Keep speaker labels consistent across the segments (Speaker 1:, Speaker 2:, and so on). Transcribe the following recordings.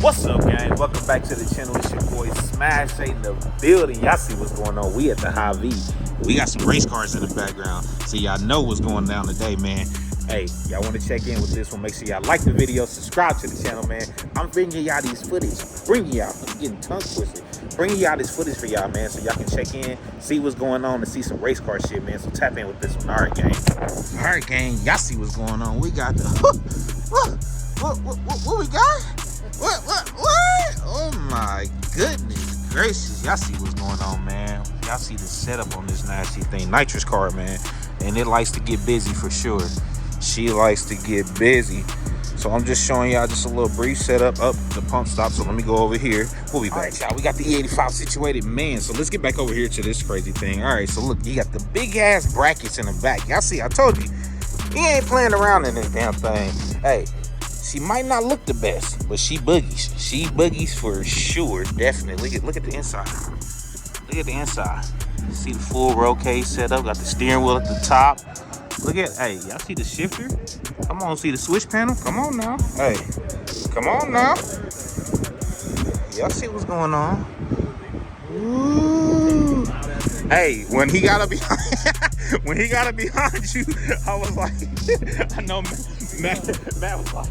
Speaker 1: What's up, gang? Welcome back to the channel. It's your boy Smash in the building. Y'all see what's going on. We at the High V. We got some race cars in the background, so y'all know what's going down today, man. Hey, y'all want to check in with this one? Make sure y'all like the video, subscribe to the channel, man. I'm bringing y'all these footage. Bringing y'all, I'm getting tongue twisted. Bringing y'all this footage for y'all, man, so y'all can check in, see what's going on, and see some race car shit, man. So tap in with this one. All right, gang. All right, gang. Y'all see what's going on. We got the what we got? What? Oh my goodness gracious. Y'all see what's going on, man. Y'all see the setup on this nasty thing. Nitrous car, man. And it likes to get busy for sure. She likes to get busy. So I'm just showing y'all just a little brief setup up the pump stop. So let me go over here. We'll be back. All right, y'all. We got the E85 situated, man. So let's get back over here to this crazy thing. All right, so look, you got the big ass brackets in the back. Y'all see, I told you, he ain't playing around in this damn thing. Hey, she might not look the best, but she boogies. She boogies for sure, definitely. Look at the inside. Look at the inside. See the full roll cage setup. Got the steering wheel at the top. Look at, hey, y'all see the shifter? Come on, see the switch panel? Come on now. Hey, come on now. Y'all see what's going on? Ooh. Hey, when he got up behind, when he got up behind you, I was like, I know Matt was like,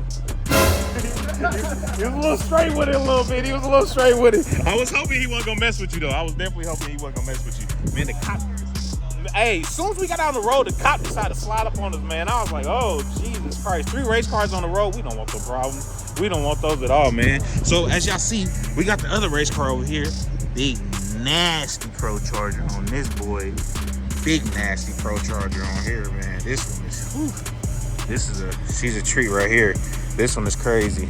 Speaker 1: he was a little straight with it a little bit. He was a little straight with it. I was hoping he wasn't gonna mess with you though. I was definitely hoping he wasn't gonna mess with you. Man, the cop, hey, as soon as we got out on the road, the cop decided to slide up on us, man. I was like, oh, Jesus Christ. 3 race cars on the road. We don't want those problems. We don't want those at all, man. So as y'all see, we got the other race car over here. Big nasty ProCharger on this boy. Big nasty ProCharger on here, man. This one is, whew, she's a treat right here. This one is crazy.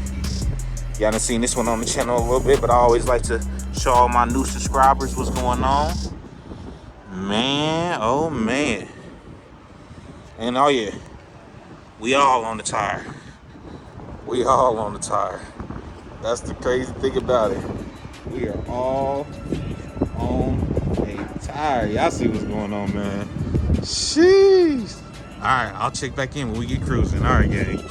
Speaker 1: Y'all done seen this one on the channel a little bit, but I always like to show all my new subscribers what's going on. Man, oh man. And oh yeah, we all on the tire. We all on the tire. That's the crazy thing about it. We are all on a tire. Y'all see what's going on, man. Sheesh. All right, I'll check back in when we get cruising. All right, gang.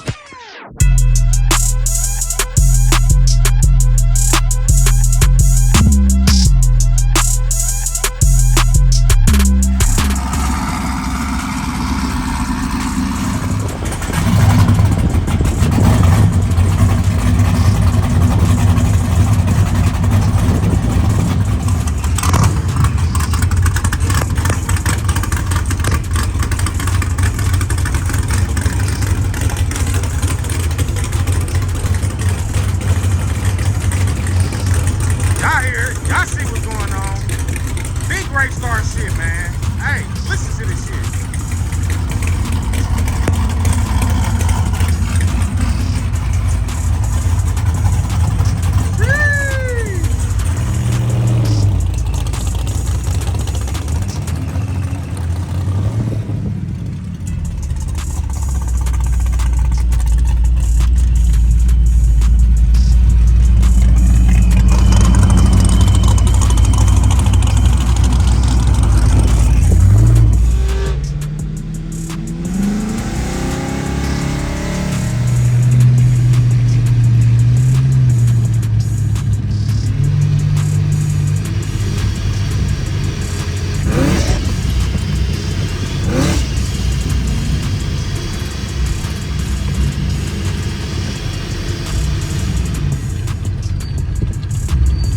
Speaker 1: Race car shit, man. Hey, listen to this shit.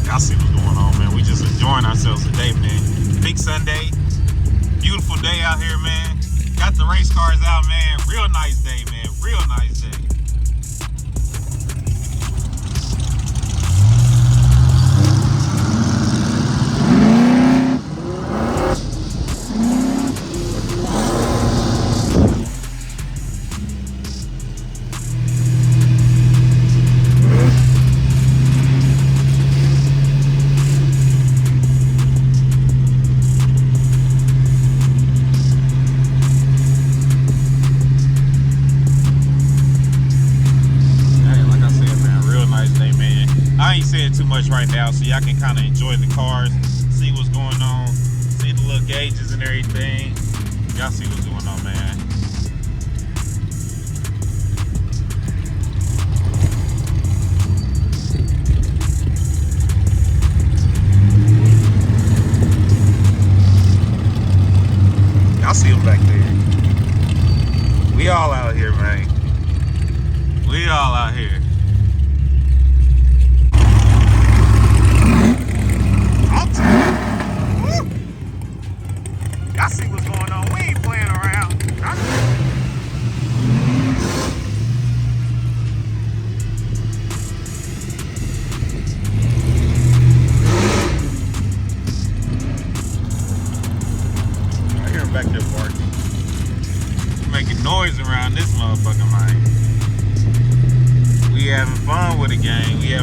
Speaker 1: Y'all see what's going on, man. We just enjoying ourselves today, man. Big Sunday. Beautiful day out here, man. Got the race cars out, man. Real nice day, man. Real nice day. I ain't saying too much right now, so y'all can kind of enjoy the cars, see what's going on, see the little gauges and everything. Y'all see what's going on, man.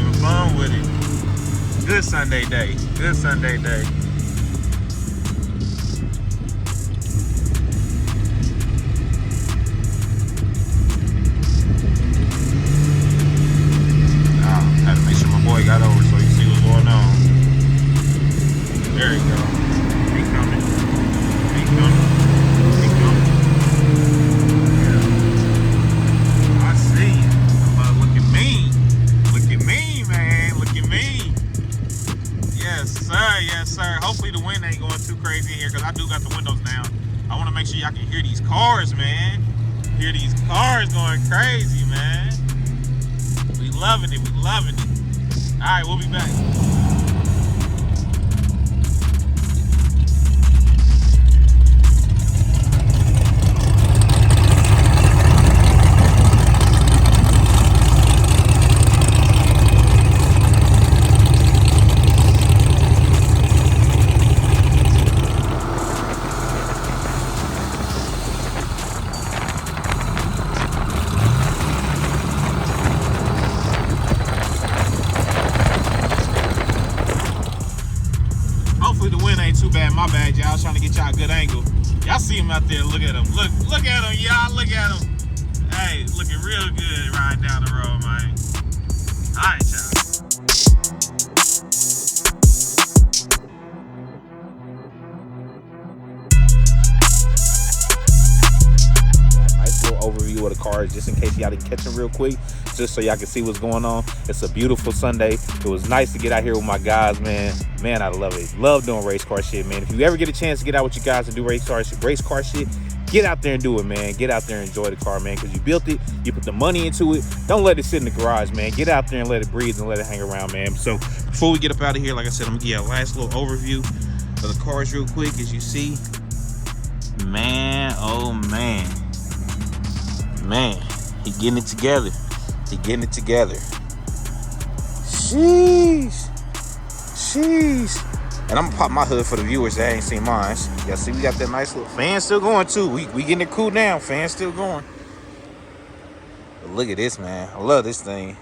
Speaker 1: having fun with it. Good Sunday day. Good Sunday day. Had to make sure my boy got over so you see what's going on. There you go. He coming. He coming. He coming. Yeah. I see you. Look at me. Look at me, man. Look at me. Yes, sir. Yes, sir. Hopefully the wind ain't going too crazy here because I do got the windows down. I want to make sure y'all can hear these cars, man. Hear these cars going crazy, man. We loving it. We loving it. All right, we'll be back. The wind ain't too bad. My bad, y'all. Trying to get y'all a good angle. Y'all see him out there. Look at him. Look at him, y'all. Look at him. Hey, looking real good riding down the road, man. All right, y'all. Nice little overview of the cars, just in case y'all didn't catch them real quick, just so y'all can see what's going on. It's a beautiful Sunday. It was nice to get out here with my guys, man. Man, I love it. Love doing race car shit, man. If you ever get a chance to get out with you guys and do race car shit, get out there and do it, man. Get out there and enjoy the car, man, because you built it. You put the money into it. Don't let it sit in the garage, man. Get out there and let it breathe and let it hang around, man. So before we get up out of here, like I said, I'm gonna give you a last little overview of the cars real quick. As you see, man, oh man, he getting it together. He getting it together. Sheesh. And I'm gonna pop my hood for the viewers that ain't seen mine. Y'all see we got that nice little fan still going too. We getting it cool down. Fan still going. But look at this, man. I love this thing.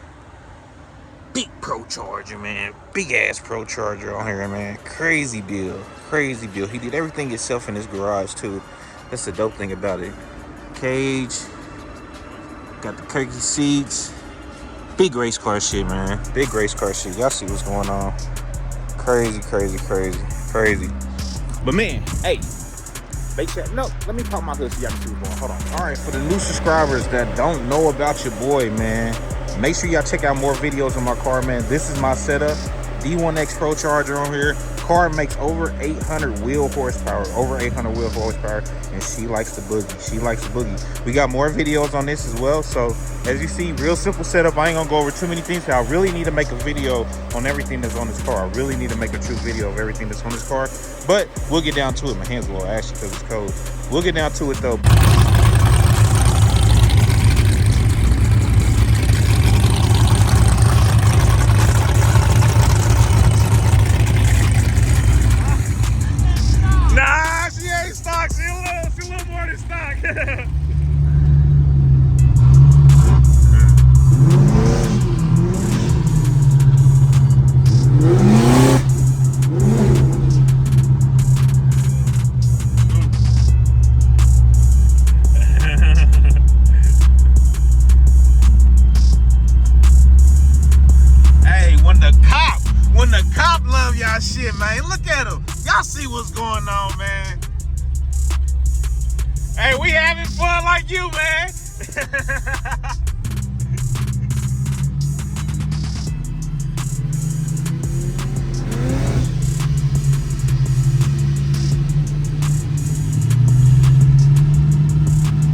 Speaker 1: Big ProCharger, man. Big ass ProCharger on here, man. Crazy build. Crazy build. He did everything himself in his garage too. That's the dope thing about it. Cage. Got the turkey seats. Big race car shit, man. Big race car shit. Y'all see what's going on. Crazy. But man, hey, make sure, no, let me pop my hood so y'all can see what's going on. Hold on. All right, for the new subscribers that don't know about your boy, man, make sure y'all check out more videos on my car, man. This is my setup. D1X ProCharger on here. Car makes over 800 wheel horsepower, and she likes the boogie. We got more videos on this as well. So as you see, real simple setup. I ain't gonna go over too many things. I really need to make a video on everything that's on this car. I really need to make a true video of everything that's on this car. But we'll get down to it. My hands a little ashy because it's cold. We'll get down to it though. Shit, man, look at him. Y'all see what's going on, man. Hey, we having fun like you, man.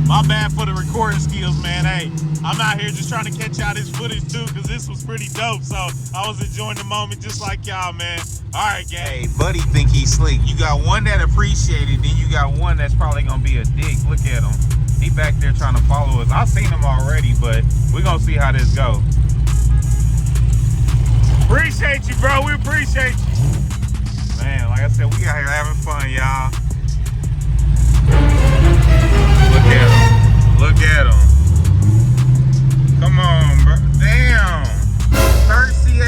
Speaker 1: My bad for the recording skills, man. Hey, I'm out here just trying to catch y'all this footage too, because this was pretty dope. So I was enjoying the moment just like y'all, man. All right, gang. Hey, buddy think he's slick. You got one that appreciate it, then you got one that's probably gonna be a dick. Look at him. He back there trying to follow us. I've seen him already, but we're gonna see how this go. Appreciate you, bro. We appreciate you. Man, like I said, we out here having fun, y'all. Look at him. Look at him. Come on, bro. Damn. Thirsty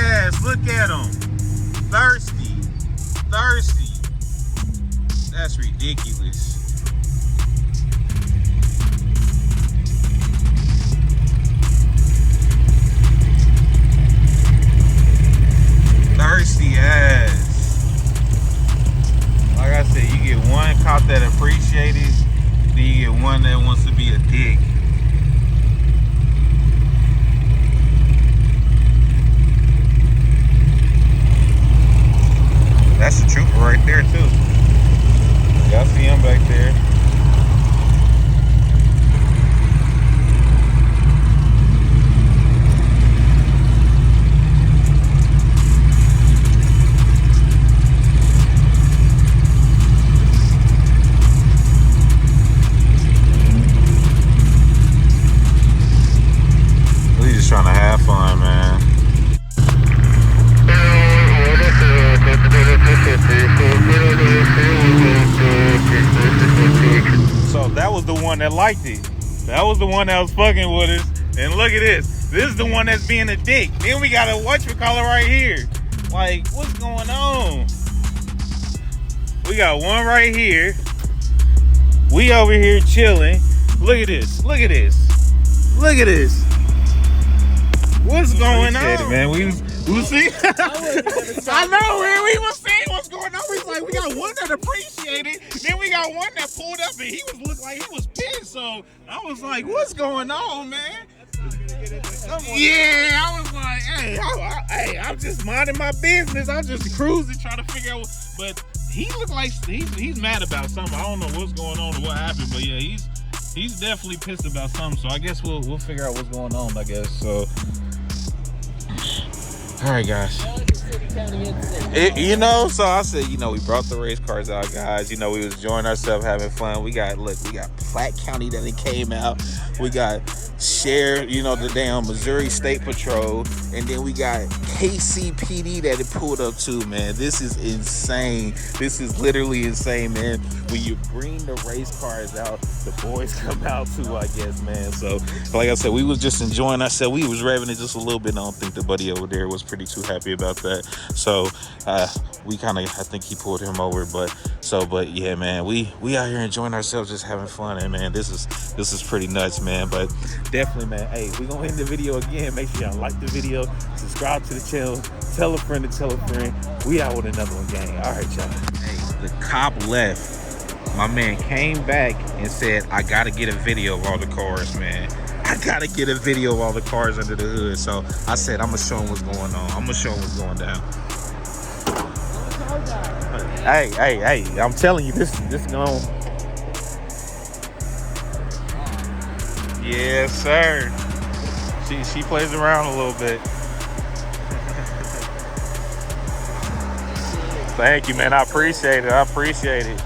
Speaker 1: there too. Y'all see him back there. We just trying to have fun, man. So that was the one that liked it. That was the one that was fucking with us. And look at this. This is the one that's being a dick. Then we got a whatchamacallit right here. Like, what's going on? We got one right here. We over here chilling. Look at this. Look at this. Look at this. What's going on, man? We see. I know, man. We was seeing what's going on. We was like, we got one that appreciated, then we got one that pulled up, and he was looked like he was pissed. So I was like, what's going on, man? Yeah, I was like, hey, I'm just minding my business. I'm just cruising, trying to figure out. But he looked like he's mad about something. I don't know what's going on or what happened, but yeah, he's definitely pissed about something. So I guess we'll figure out what's going on. I guess so. All right, guys. So I said, we brought the race cars out, guys. We was enjoying ourselves, having fun. We got Platte County that it came out. We got Share, the damn Missouri State Patrol, and then we got KCPD that it pulled up too, man. This is insane. This is literally insane, man. When you bring the race cars out, the boys come out too, I guess, man. So, like I said, we was just enjoying ourselves. We was revving it just a little bit. I don't think the buddy over there was pretty too happy about that. So, I think he pulled him over. But yeah, man, we out here enjoying ourselves, just having fun, and man, this is pretty nuts, man. But definitely, man, hey, we gonna end the video again. Make sure y'all like the video, subscribe to the channel, tell a friend to tell a friend. We out with another one, gang. All right, y'all. Hey, the cop left. My man came back and said, I gotta get a video of all the cars, man. I gotta get a video of all the cars under the hood. So I said, I'm gonna show him what's going on. I'm gonna show him what's going down. Hey, I'm telling you, this going. Yes, sir. She plays around a little bit. Thank you, man. I appreciate it.